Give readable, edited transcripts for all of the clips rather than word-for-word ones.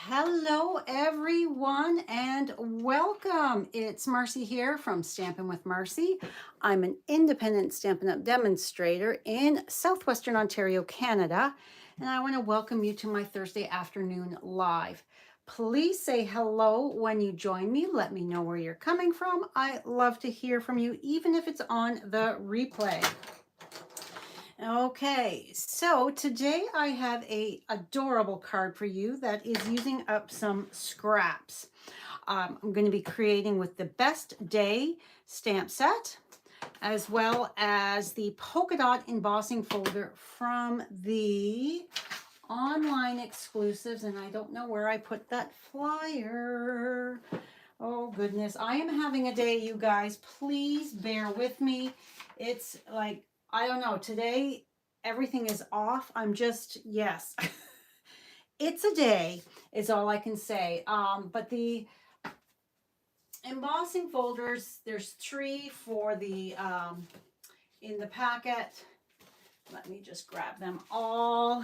Hello, everyone, and welcome. It's Marcy here from Stampin' with Marcy. I'm an independent Stampin' Up! Demonstrator in Southwestern Ontario, Canada, and I want to welcome you to my Thursday afternoon live. Please say hello when you join me. Let me know where you're coming from. I love to hear from you, even if it's on the replay. Okay, so today I have a adorable card for you that is using up some scraps. I'm going to be creating with the Best Day stamp set, as well as the polka dot embossing folder from the online exclusives. And I don't know where I put that flyer. Oh goodness, I am having a day, you guys. Please bear with me. It's like, I don't know, today everything is off. I'm just, yes. It's a day is all I can say. But the embossing folders, there's 3 for the in the packet. Let me just grab them all.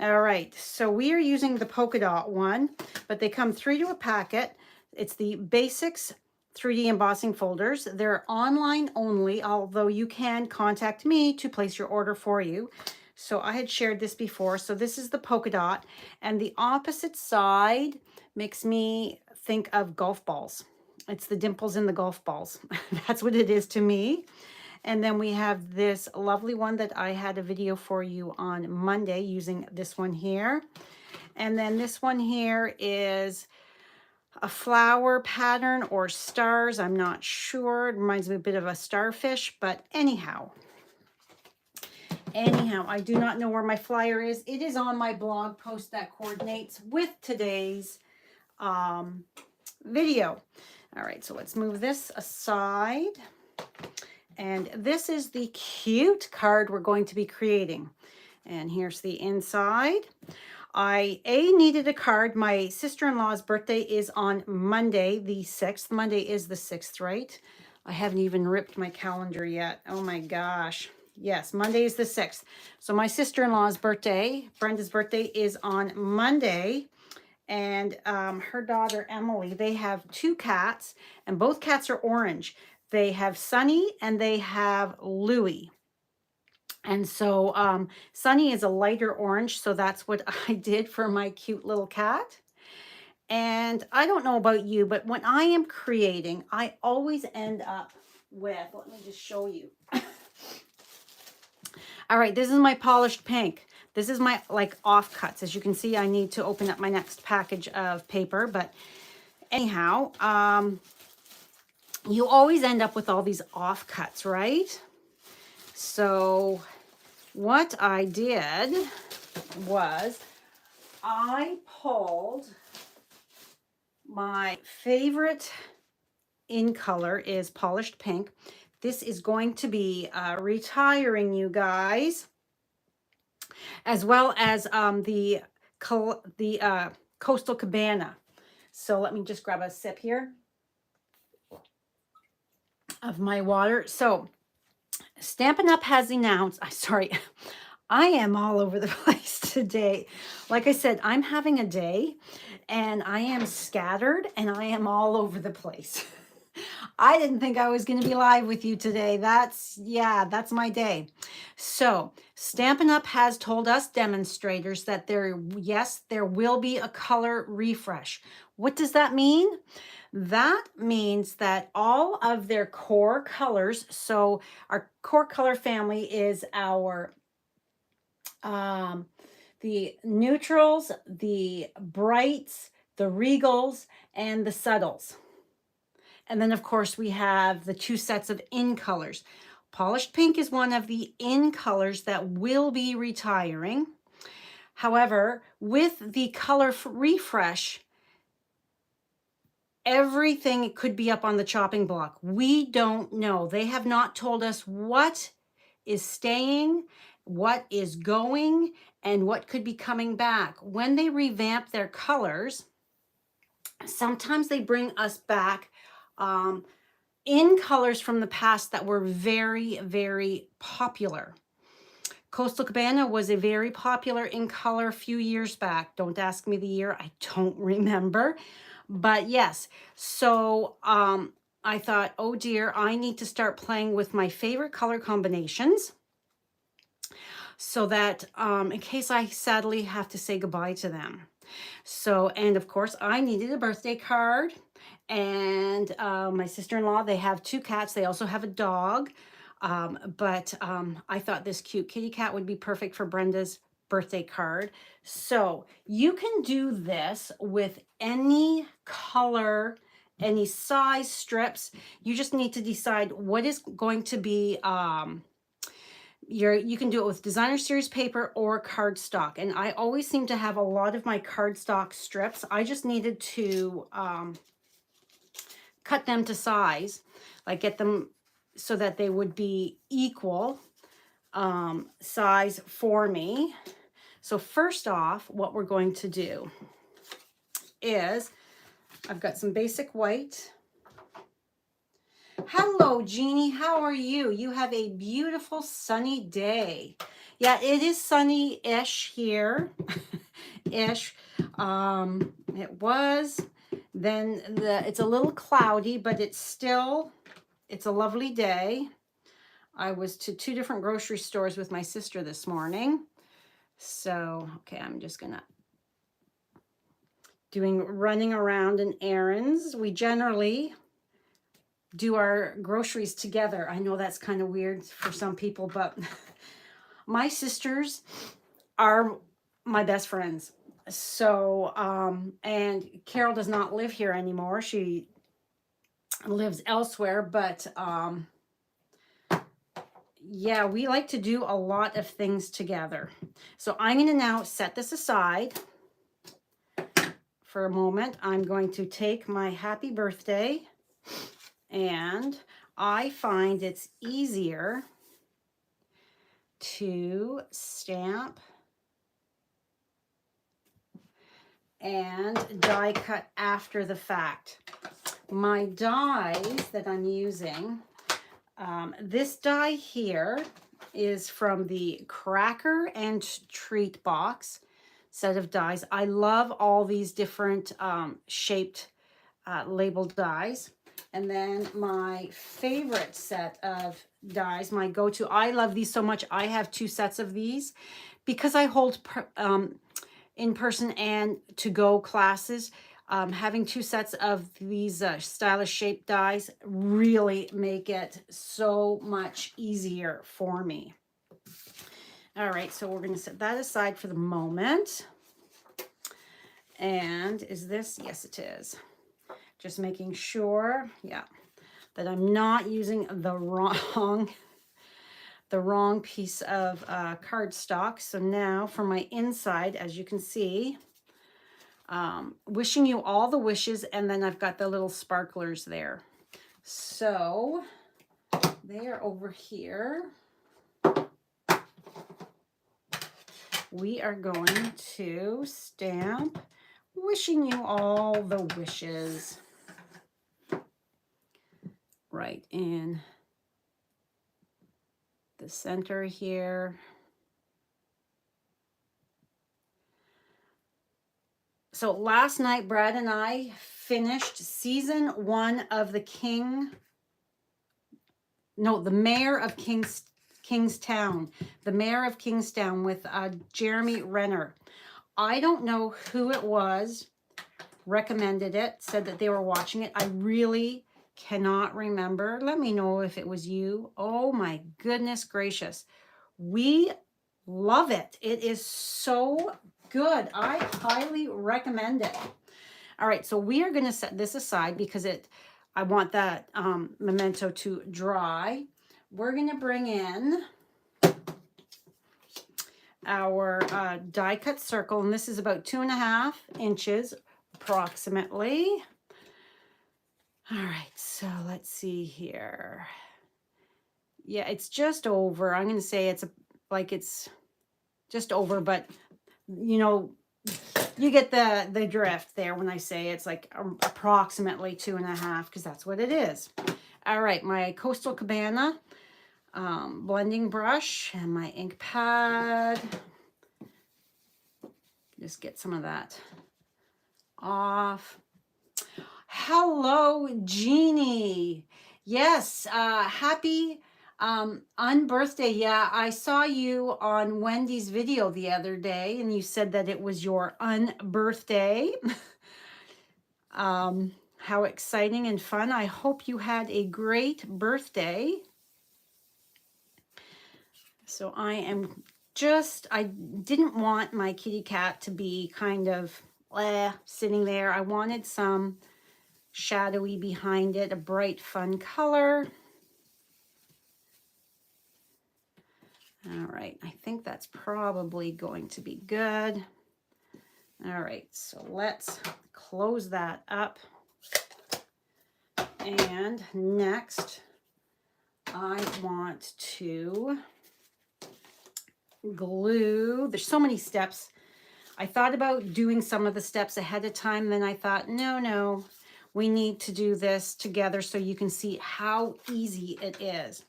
All right, so we are using the polka dot one, but they come 3 to a packet. It's the Basics 3D embossing folders. They're online only, although you can contact me to place your order for you. So I had shared this before. So this is the polka dot, and the opposite side makes me think of golf balls. It's the dimples in the golf balls. That's what it is to me. And then we have this lovely one that I had a video for you on Monday using this one here. And then this one here is a flower pattern or stars. I'm not sure. It reminds me a bit of a starfish, but anyhow, I do not know where my flyer is. It is on my blog post that coordinates with today's video. All right, so let's move this aside. And this is the cute card we're going to be creating. And here's the inside. I needed a card. My sister-in-law's birthday is on Monday, the 6th. Monday is the 6th, right? I haven't even ripped my calendar yet. Oh my gosh. Yes, Monday is the 6th. So my sister-in-law's birthday, Brenda's birthday, is on Monday. And her daughter, Emily, they have 2 cats, and both cats are orange. They have Sunny and they have Louie. And so Sunny is a lighter orange, so that's what I did for my cute little cat. And I don't know about you, but when I am creating, I always end up with, let me just show you. All right, this is my polished pink. This is my like offcuts. As you can see, I need to open up my next package of paper, but anyhow, you always end up with all these offcuts, right? So what I did was I pulled my favorite in color is polished pink. This is going to be retiring, you guys, as well as the Coastal Cabana. So let me just grab a sip here of my water. So Stampin' Up! Has announced, sorry, I am all over the place today. Like I said, I'm having a day and I am scattered and I am all over the place. I didn't think I was going to be live with you today. That's my day. So Stampin' Up! Has told us demonstrators that there will be a color refresh. What does that mean? That means that all of their core colors, so our core color family is our the neutrals, the brights, the regals, and the subtles. And then, of course, we have the 2 sets of in colors. Polished pink is one of the in colors that will be retiring. However, with the color refresh, everything could be up on the chopping block. We don't know. They have not told us what is staying, what is going, and what could be coming back. When they revamp their colors, sometimes they bring us back in colors from the past that were very, very popular. Coastal Cabana was a very popular in color a few years back. Don't ask me the year. I don't remember. But yes, so I thought, oh dear, I need to start playing with my favorite color combinations so that in case I sadly have to say goodbye to them. So, and of course, I needed a birthday card. And my sister-in-law, they have 2 cats. They also have a dog. But I thought this cute kitty cat would be perfect for Brenda's birthday card. So you can do this with any color, any size strips. You just need to decide what is going to be you can do it with designer series paper or cardstock, and I always seem to have a lot of my cardstock strips. I just needed to cut them to size, like get them so that they would be equal size for me. So first off, what we're going to do is I've got some basic white. Hello, Jeannie. How are you? You have a beautiful sunny day. Yeah, it is sunny-ish here. Ish. It was. Then it's a little cloudy, but it's a lovely day. I was to 2 different grocery stores with my sister this morning. So, okay, I'm just gonna running around in errands. We generally do our groceries together. I know that's kind of weird for some people, but my sisters are my best friends. So, and Carol does not live here anymore. She lives elsewhere, but yeah, we like to do a lot of things together. So I'm going to now set this aside for a moment. I'm going to take my happy birthday, and I find it's easier to stamp and die cut after the fact. My dies that I'm using, this die here is from the Cracker and Treat box set of dies. I love all these different shaped labeled dies. And then my favorite set of dies, my go-to, I love these so much. I have 2 sets of these because I hold in-person and to-go classes. Having 2 sets of these stylish shaped dies really make it so much easier for me. All right, so we're going to set that aside for the moment. And is this? Yes, it is. Just making sure, yeah, that I'm not using the wrong piece of cardstock. So now for my inside, as you can see, wishing you all the wishes, and then I've got the little sparklers there. So they are over here. We are going to stamp wishing you all the wishes right in the center here. So last night, Brad and I finished season 1 of the Mayor of Kingstown. The Mayor of Kingstown with Jeremy Renner. I don't know who it was, recommended it, said that they were watching it. I really cannot remember. Let me know if it was you. Oh my goodness gracious. We love it. It is so good. I highly recommend it. All right, so we are going to set this aside because I want that memento to dry. We're going to bring in our die cut circle, and this is about 2.5 inches approximately. All right, so let's see here. Yeah, it's just over. I'm going to say it's just over, but you know, you get the drift there when I say it's like approximately 2.5, because that's what it is. All right, my Coastal Cabana blending brush and my ink pad. Just get some of that off. Hello, Jeannie. Yes, happy unbirthday. Yeah, I saw you on Wendy's video the other day, and you said that it was your unbirthday. How exciting and fun. I hope you had a great birthday. So I didn't want my kitty cat to be kind of sitting there. I wanted some shadowy behind it, a bright, fun color. All right, I think that's probably going to be good. All right, so let's close that up. And next, I want to glue. There's so many steps. I thought about doing some of the steps ahead of time, then I thought, no, we need to do this together so you can see how easy it is.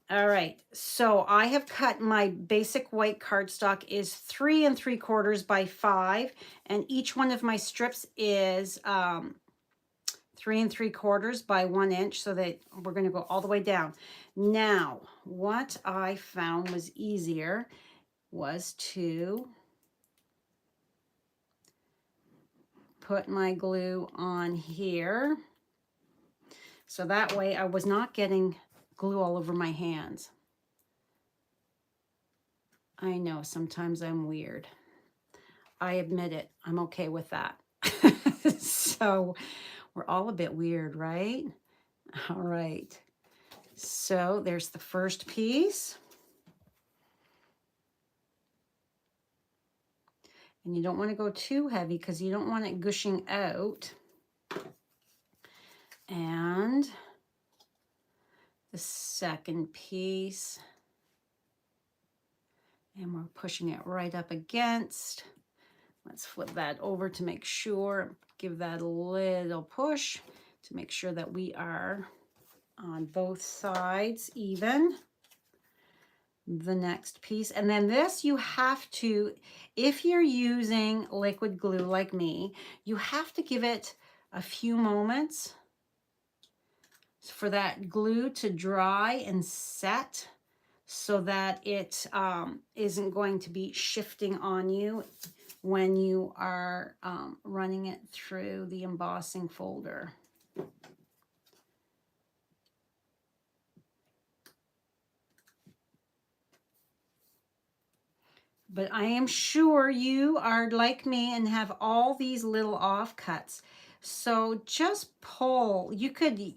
All right, so I have cut my basic white cardstock is 3 3/4 by 5, and each one of my strips is 3 3/4 by 1 inch, so that we're going to go all the way down. Now, what I found was easier was to put my glue on here, so that way I was not getting glue all over my hands. I know sometimes I'm weird. I admit it. I'm okay with that. So we're all a bit weird, right? All right. So there's the first piece. And you don't want to go too heavy because you don't want it gushing out. And the second piece. And we're pushing it right up against. Let's flip that over to make sure, give that a little push to make sure that we are on both sides even. The next piece, and then this you have to, if you're using liquid glue like me, you have to give it a few moments for that glue to dry and set, so that it isn't going to be shifting on you when you are running it through the embossing folder. But I am sure you are like me and have all these little offcuts. So just pull. You could,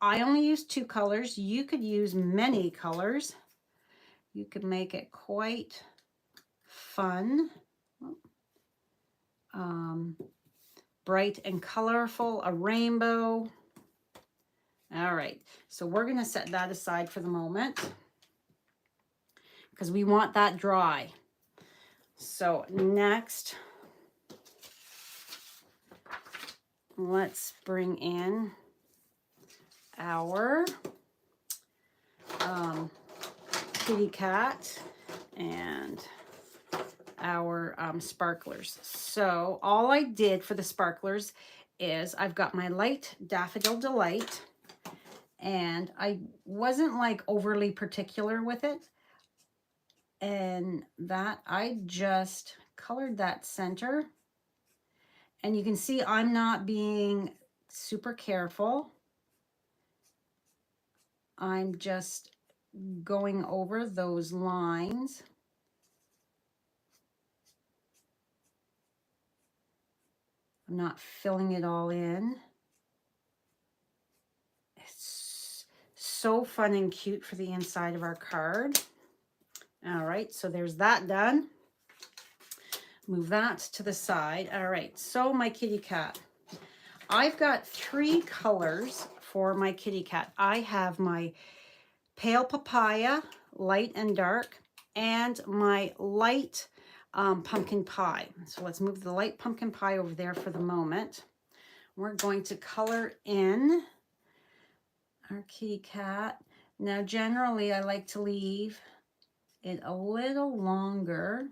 I only use 2 colors. You could use many colors. You could make it quite fun. Bright and colorful, a rainbow. All right, so we're gonna set that aside for the moment because we want that dry. So next, let's bring in our kitty cat and our sparklers. So all I did for the sparklers is I've got my light Daffodil Delight, and I wasn't like overly particular with it, and that I just colored that center, and you can see I'm not being super careful. I'm just going over those lines. I'm not filling it all in. It's so fun and cute for the inside of our card. All right, so there's that done. Move that to the side. All right, so my kitty cat. I've got 3 colors for my kitty cat. I have my pale papaya, light and dark, and my light pumpkin pie. So let's move the light pumpkin pie over there for the moment. We're going to color in our kitty cat. Now, generally, I like to leave it a little longer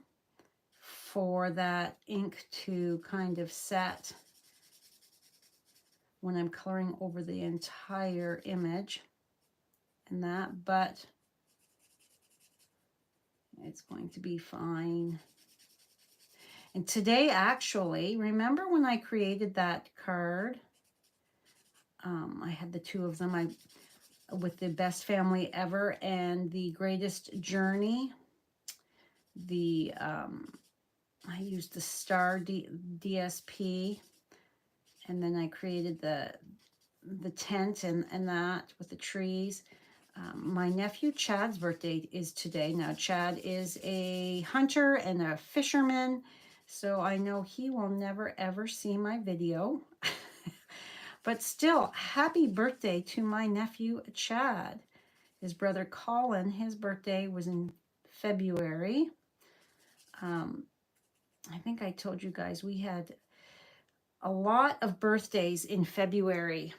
for that ink to kind of set when I'm coloring over the entire image and that, but it's going to be fine. And today, actually, remember when I created that card? I had the two of them. With the best family ever and the greatest journey. I used the star DSP, and then I created the tent and that with the trees. My nephew Chad's birthday is today. Now Chad is a hunter and a fisherman, so I know he will never ever see my video. But still, happy birthday to my nephew Chad. His brother Colin, his birthday was in February. I think I told you guys we had a lot of birthdays in February.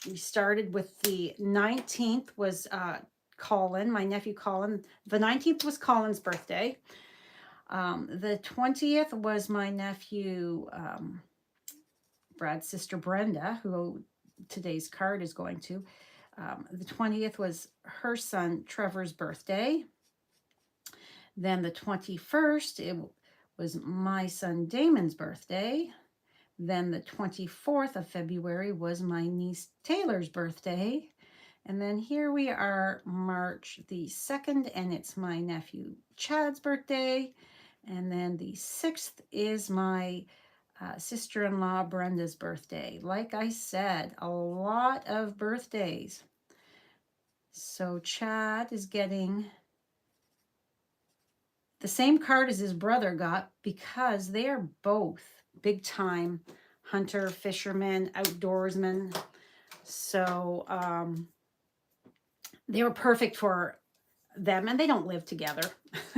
We started with the 19th was Colin, my nephew Colin. The 19th was Colin's birthday. The 20th was my nephew Brad's sister Brenda, who today's card is going to. The 20th was her son Trevor's birthday. Then the 21st, it was my son Damon's birthday. Then the 24th of February was my niece Taylor's birthday. And then here we are, March the 2nd, and it's my nephew Chad's birthday. And then the 6th is my sister-in-law Brenda's birthday. Like I said, a lot of birthdays. So Chad is getting the same card as his brother got because they are both big time hunter, fisherman, outdoorsman. So they were perfect for them, and they don't live together.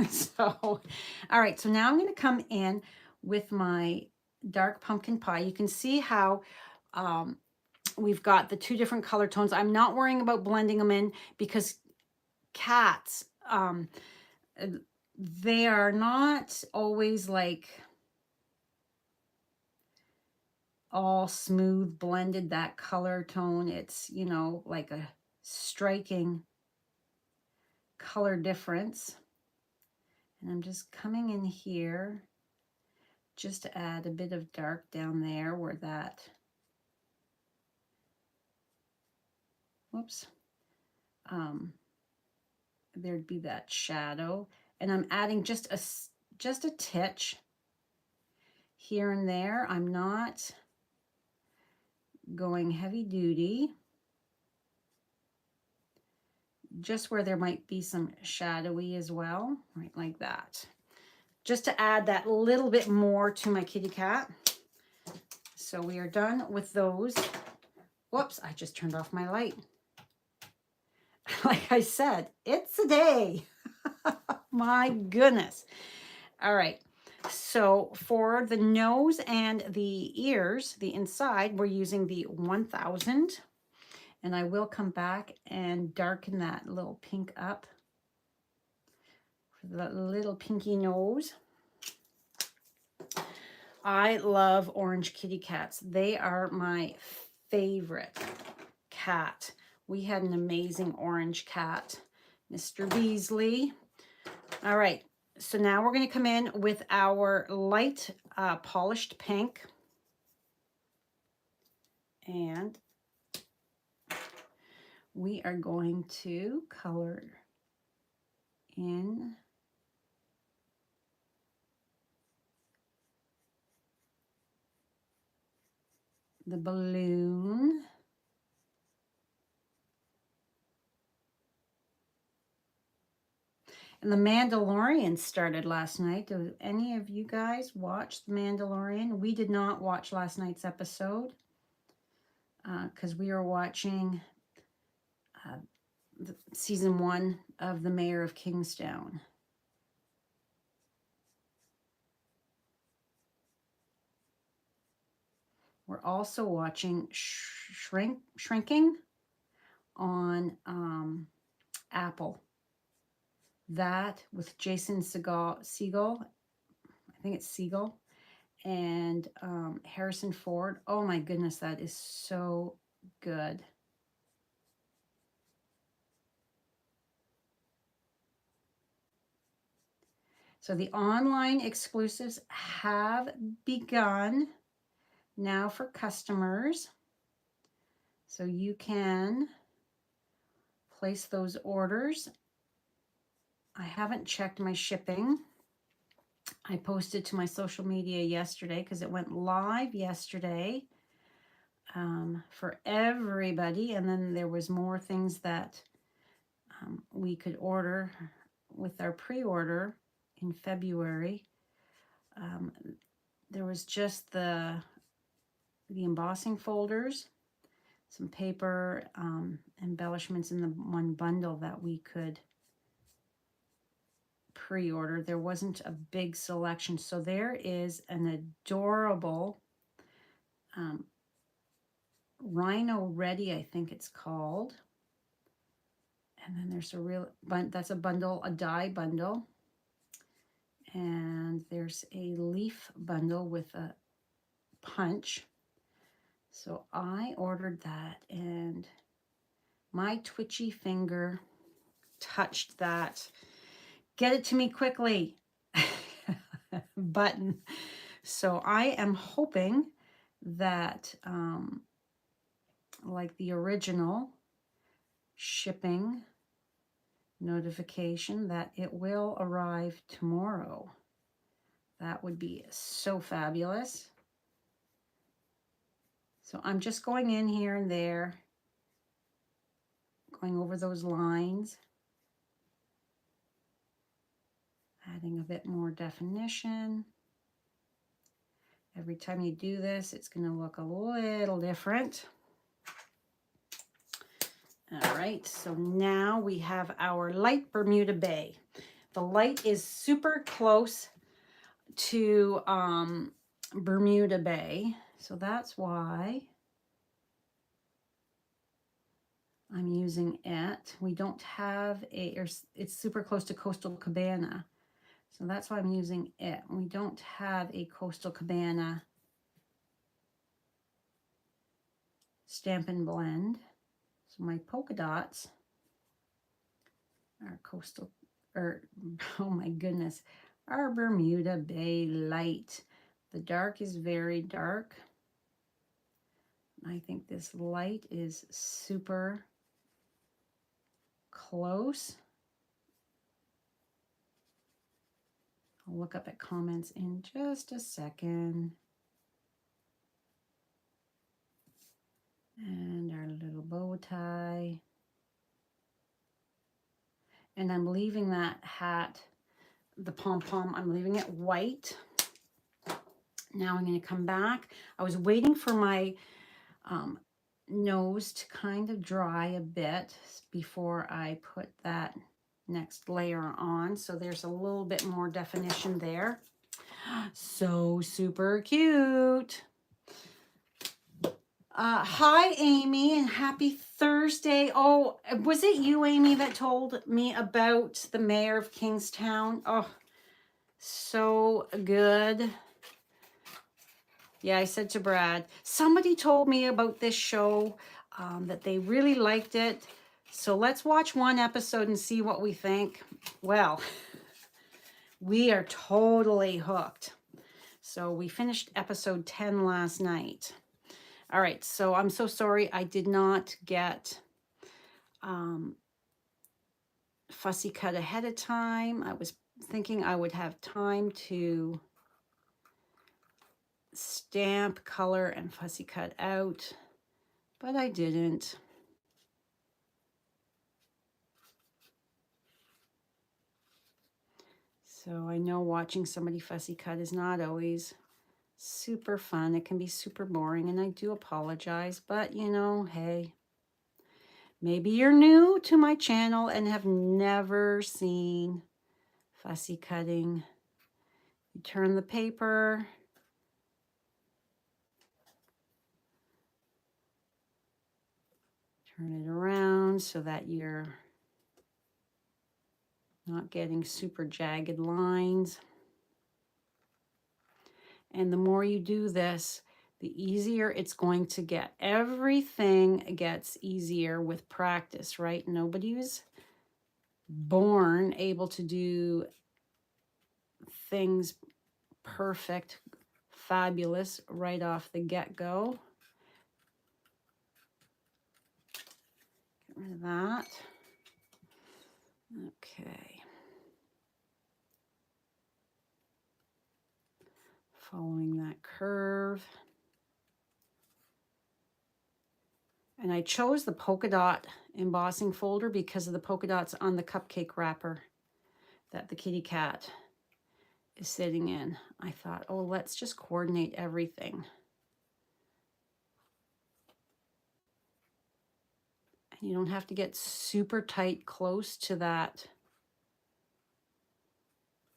So, all right, so now I'm going to come in with my dark pumpkin pie. You can see how we've got the two different color tones. I'm not worrying about blending them in because cats, they are not always like all smooth blended, that color tone. It's, you know, like a striking color difference. And I'm just coming in here just to add a bit of dark down there where that, whoops, there'd be that shadow. And I'm adding just a titch here and there. I'm not going heavy duty. Just where there might be some shadowy as well, right like that. Just to add that little bit more to my kitty cat. So we are done with those. Whoops, I just turned off my light. Like I said, it's a day. My goodness. All right. So for the nose and the ears, the inside, we're using the 1000. And I will come back and darken that little pink up for the little pinky nose. I love orange kitty cats. They are my favorite cat. We had an amazing orange cat, Mr. Beasley. All right, so now we're going to come in with our light polished pink. And we are going to color in the balloon. And The Mandalorian started last night. Did any of you guys watch The Mandalorian? We did not watch last night's episode because we were watching season 1 of The Mayor of Kingstown. We're also watching Shrinking on apple. That with Jason Segel, I think it's Segel, and Harrison Ford. Oh my goodness, that is so good. So the online exclusives have begun now for customers. So you can place those orders. I haven't checked my shipping. I posted to my social media yesterday because it went live yesterday for everybody. And then there was more things that we could order with our pre-order in February. There was just the embossing folders, some paper embellishments in the one bundle that we could pre-order. There wasn't a big selection. So there is an adorable Rhino Ready, I think it's called. And then there's that's a bundle, a die bundle. And there's a leaf bundle with a punch. So I ordered that and my twitchy finger touched that "get it to me quickly" button. So I am hoping that like the original shipping notification, that it will arrive tomorrow. That would be so fabulous. So I'm just going in here and there, going over those lines, adding a bit more definition. Every time you do this, it's going to look a little different. All right, so now we have our light Bermuda Bay. The light is super close to Bermuda Bay, so that's why I'm using it. We don't have it's super close to Coastal Cabana, so that's why I'm using it. We don't have a Coastal Cabana Stampin' Blend. So my polka dots are coastal, or oh my goodness, our Bermuda Bay light. The dark is very dark. I think this light is super close. I'll look up at comments in just a second. And our little bow tie. And I'm leaving that hat, the pom-pom, I'm leaving it white. Now I'm going to come back. I was waiting for my nose to kind of dry a bit before I put that next layer on. So there's a little bit more definition there. So super cute. Hi, Amy, and happy Thursday. Oh, was it you, Amy, that told me about the mayor of Kingstown? Oh, so good. Yeah, I said to Brad, somebody told me about this show, that they really liked it. So let's watch one episode and see what we think. Well, we are totally hooked. So we finished episode 10 last night. All right, so I'm so sorry I did not get fussy cut ahead of time. I was thinking I would have time to stamp, color, and fussy cut out, but I didn't. So I know watching somebody fussy cut is not always super fun. It can be super boring, and I do apologize, but you know, hey, maybe you're new to my channel and have never seen fussy cutting. You turn the paper, turn it around so that your Not getting super jagged lines. And the more you do this, the easier it's going to get. Everything gets easier with practice, right? Nobody's born able to do things perfect, fabulous right off the get-go. Get rid of that. Okay. Following that curve. And I chose the polka dot embossing folder because of the polka dots on the cupcake wrapper that the kitty cat is sitting in. I thought, oh, let's just coordinate everything. And you don't have to get super tight close to that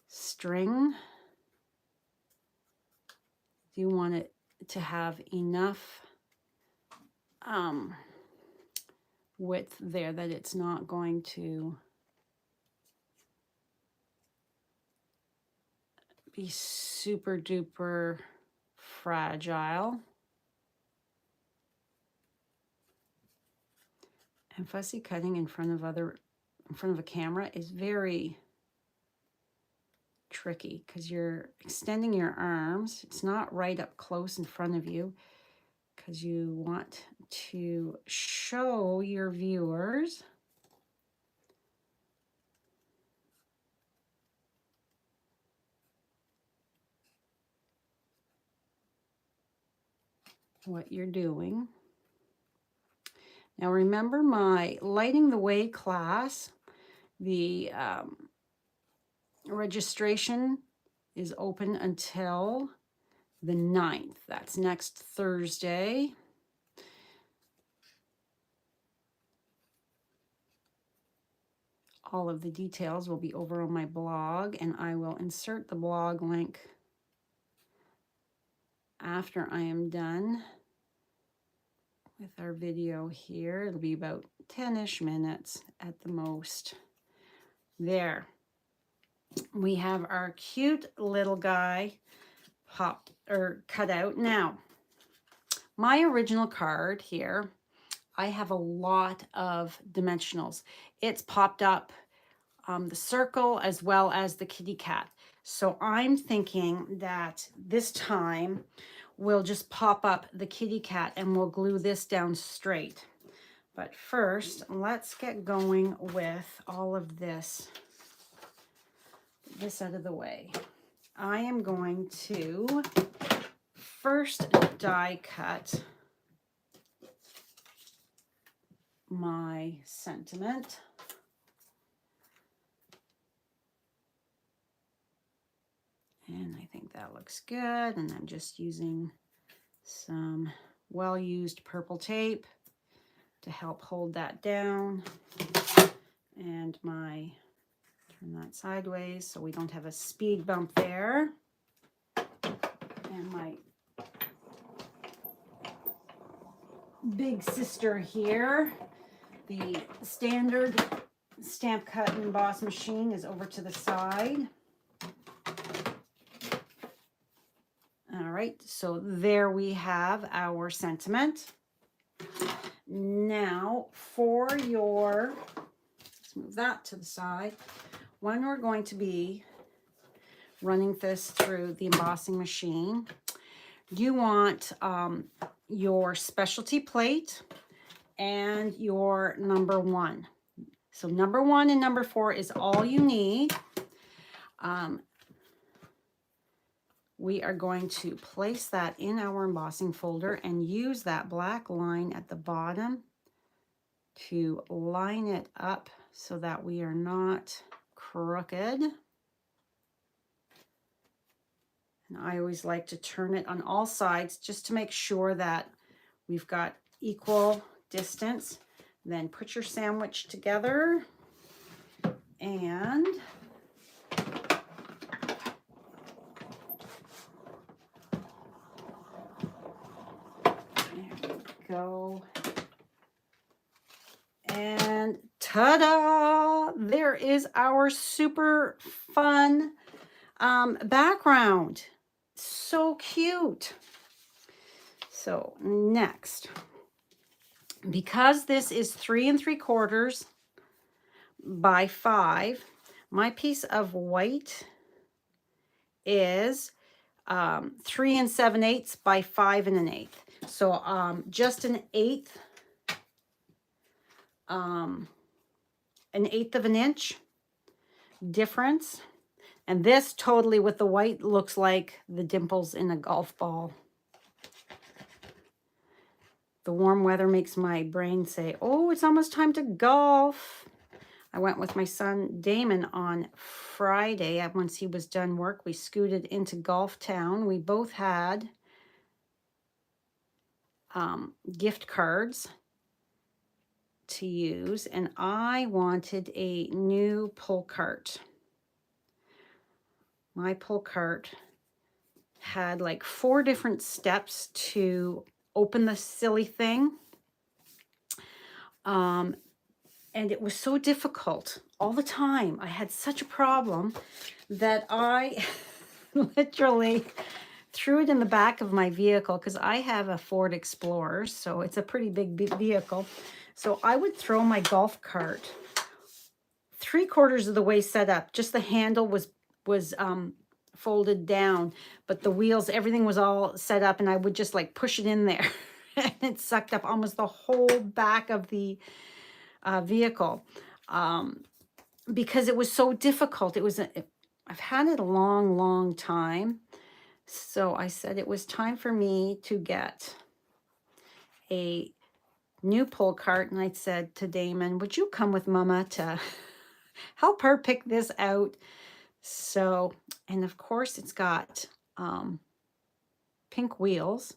string. You want it to have enough width there that it's not going to be super duper fragile. And fussy cutting in front of a camera is very tricky because you're extending your arms. It's not right up close in front of you because you want to show your viewers what you're doing. Now remember my Lighting the Way class, the registration is open until the 9th. That's next Thursday. All of the details will be over on my blog, and I will insert the blog link after I am done with our video here. It'll be about 10-ish minutes at the most. There. We have our cute little guy cut out. Now, my original card here, I have a lot of dimensionals. It's popped up the circle as well as the kitty cat. So I'm thinking that this time we'll just pop up the kitty cat and we'll glue this down straight. But first, let's get going with all of this out of the way. I am going to first die cut my sentiment. And I think that looks good. And I'm just using some well-used purple tape to help hold that down. And turn that sideways so we don't have a speed bump there. And my big sister here, the standard stamp cut and emboss machine, is over to the side. All right, so there we have our sentiment. Now for let's move that to the side. When we're going to be running this through the embossing machine, you want your specialty plate and your number 1. So number 1 and number 4 is all you need. We are going to place that in our embossing folder and use that black line at the bottom to line it up so that we are not crooked. And I always like to turn it on all sides just to make sure that we've got equal distance. Then put your sandwich together and there we go. And ta-da! there is our super fun background. So cute. So next, because this is 3 3/4 by 5, my piece of white is 3 7/8 by 5 1/8. So just an eighth of an inch difference. And this totally with the white looks like the dimples in a golf ball. The warm weather makes my brain say, oh, it's almost time to golf. I went with my son Damon on Friday. Once he was done work, we scooted into Golf Town. We both had gift cards to use, and I wanted a new pull cart. My pull cart had like 4 different steps to open the silly thing. And it was so difficult all the time. I had such a problem that I literally threw it in the back of my vehicle, because I have a Ford Explorer, so it's a pretty big vehicle. So I would throw my golf cart 3/4 of the way set up. Just the handle was folded down, but the wheels, everything was all set up, and I would just like push it in there. And it sucked up almost the whole back of the vehicle, because it was so difficult. I've had it a long time. So I said it was time for me to get a new pull cart. And I said to Damon, would you come with Mama to help her pick this out? So, and of course it's got pink wheels.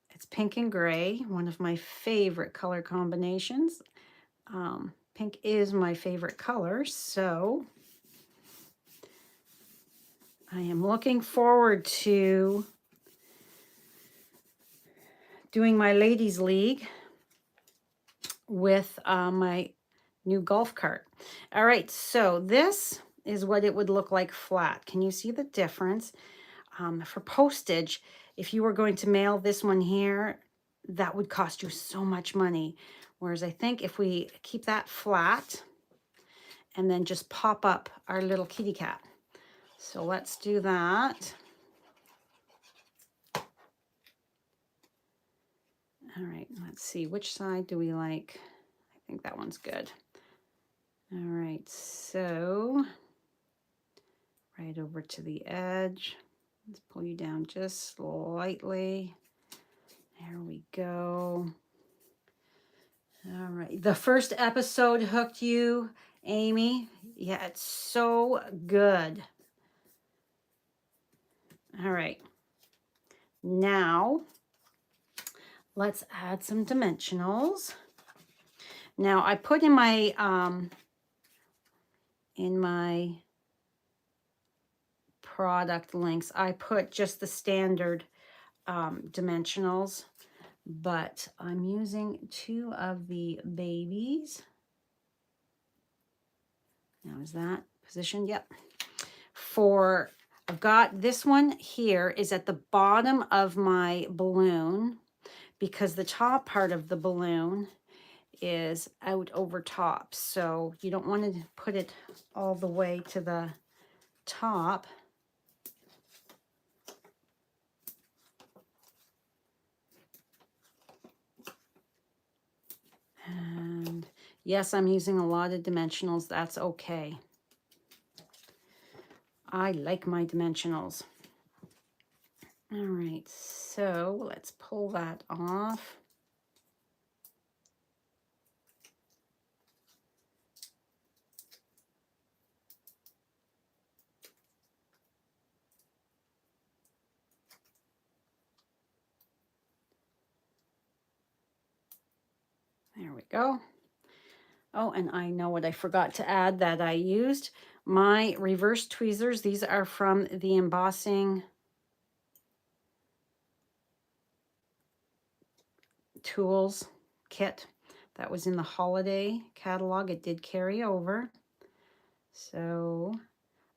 It's pink and gray, one of my favorite color combinations. Pink is my favorite color, so I am looking forward to doing my ladies league with my new golf cart. All right, so this is what it would look like flat. Can you see the difference? For postage, if you were going to mail this one here, that would cost you so much money. Whereas I think if we keep that flat and then just pop up our little kitty cat. So let's do that. All right, let's see, which side do we like? I think that one's good. All right, so right over to the edge. Let's pull you down just slightly. There we go. All right, the first episode hooked you, Amy. Yeah, it's so good. All right, now let's add some dimensionals. Now I put in my product links, I put just the standard dimensionals, but I'm using 2 of the babies. Now is that positioned? Yep. I've got this one here is at the bottom of my balloon, because the top part of the balloon is out over top. So you don't want to put it all the way to the top. And yes, I'm using a lot of dimensionals. That's okay. I like my dimensionals. All right, so let's pull that off. There we go. Oh, and I know what I forgot to add that I used. My reverse tweezers, these are from the embossing tools kit That was in the holiday catalog. It did carry over. So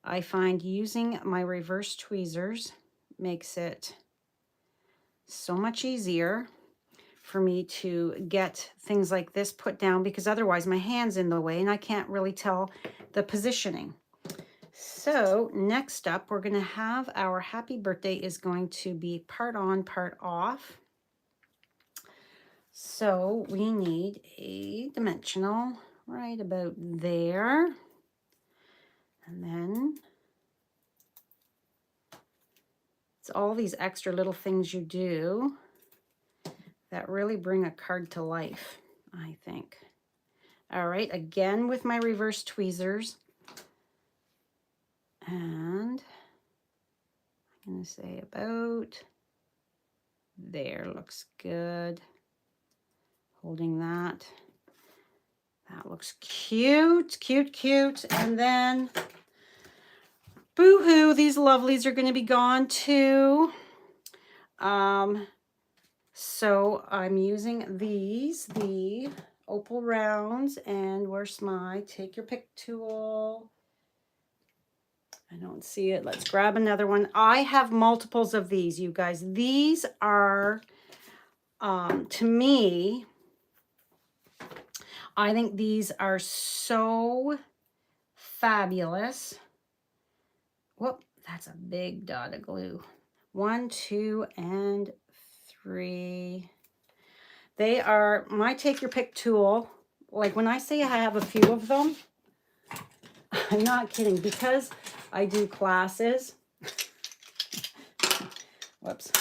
I find using my reverse tweezers makes it so much easier for me to get things like this put down, because otherwise my hand's in the way and I can't really tell the positioning. So next up, we're going to have our happy birthday is going to be part on, part off. So we need a dimensional right about there. And then it's all these extra little things you do that really bring a card to life, I think. All right, again with my reverse tweezers. And I'm going to say about there, looks good. Holding that. That looks cute, cute, cute. And then, boo-hoo, these lovelies are going to be gone too. So I'm using these, the opal rounds, and where's my take your pick tool? I don't see it. Let's grab another one. I have multiples of these, you guys. These are, to me, I think these are so fabulous. Whoop, that's a big dot of glue. 1, 2, and 3. They are my take your pick tool. Like when I say I have a few of them, I'm not kidding, because I do classes. Whoops.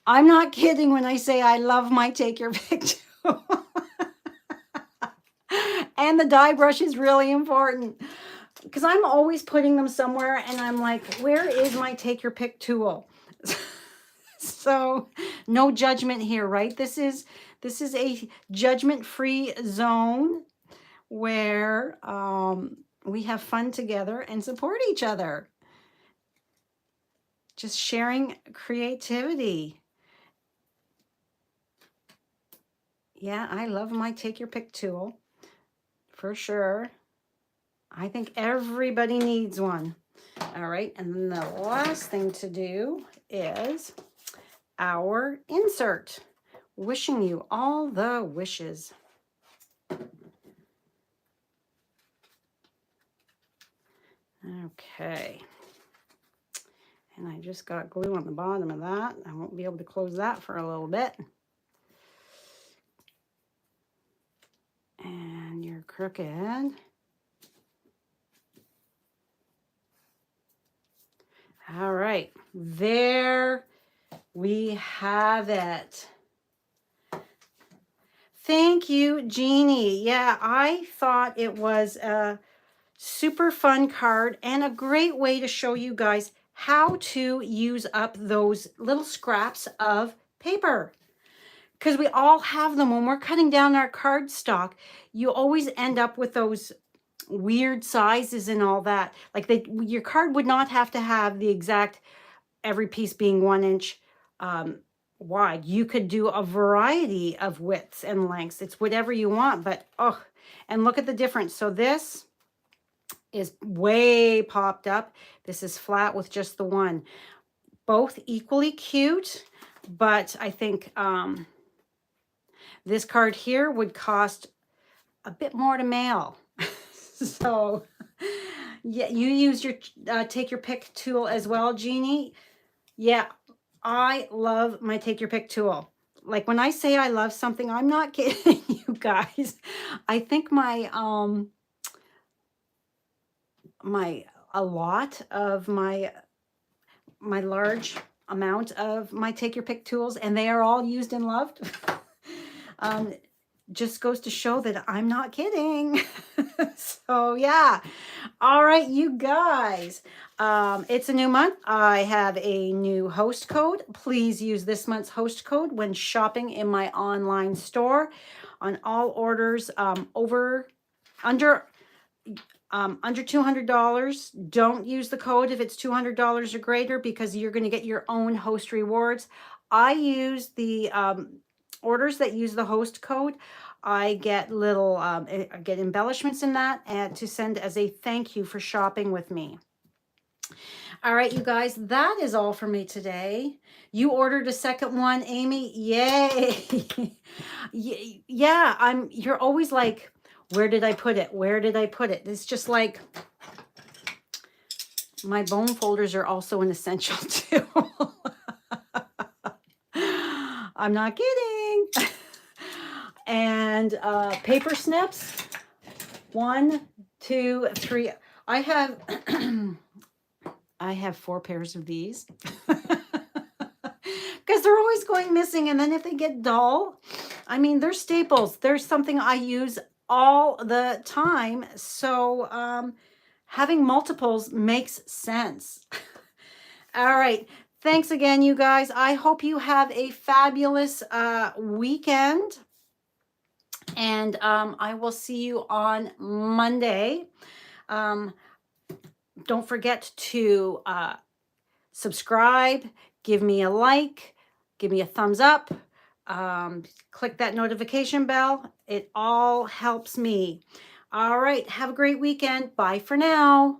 I'm not kidding when I say I love my take your pick tool. And the die brush is really important, because I'm always putting them somewhere and I'm like, where is my take your pick tool? So no judgment here, right? This is a judgment-free zone where we have fun together and support each other. Just sharing creativity. Yeah, I love my take your pick tool for sure. I think everybody needs one. All right, and then the last thing to do is our insert. Wishing you all the wishes. Okay. And I just got glue on the bottom of that. I won't be able to close that for a little bit. And you're crooked. All right, there we have it. Thank you, Jeannie. Yeah, I thought it was a super fun card and a great way to show you guys how to use up those little scraps of paper. Because we all have them when we're cutting down our cardstock. You always end up with those weird sizes and all that. Like your card would not have to have the exact, every piece being 1 inch wide. You could do a variety of widths and lengths. It's whatever you want, but oh, and look at the difference. So this is way popped up. This is flat with just the one. Both equally cute, but I think this card here would cost a bit more to mail. So yeah, you use your take your pick tool as well, Jeannie. Yeah, I love my take your pick tool. Like when I say I love something, I'm not kidding you guys. I think a lot of my large amount of my take your pick tools, and they are all used and loved. Just goes to show that I'm not kidding. So yeah. All right, you guys. It's a new month. I have a new host code. Please use this month's host code when shopping in my online store on all orders under $200. Don't use the code if it's $200 or greater, because you're going to get your own host rewards. I use the orders that use the host code, I get little, I get embellishments in that and to send as a thank you for shopping with me. All right, you guys, that is all for me today. You ordered a second one, Amy. Yay. Yeah, you're always like, where did I put it? Where did I put it? It's just like, my bone folders are also an essential too. I'm not kidding. And paper snips. 1, 2, 3. I have I have 4 pairs of these because they're always going missing. And then if they get dull, I mean, they're staples. They're something I use all the time. So having multiples makes sense. All right. Thanks again, you guys. I hope you have a fabulous weekend. And I will see you on Monday. Don't forget to subscribe, give me a like, give me a thumbs up, click that notification bell. It all helps me. All right. Have a great weekend. Bye for now.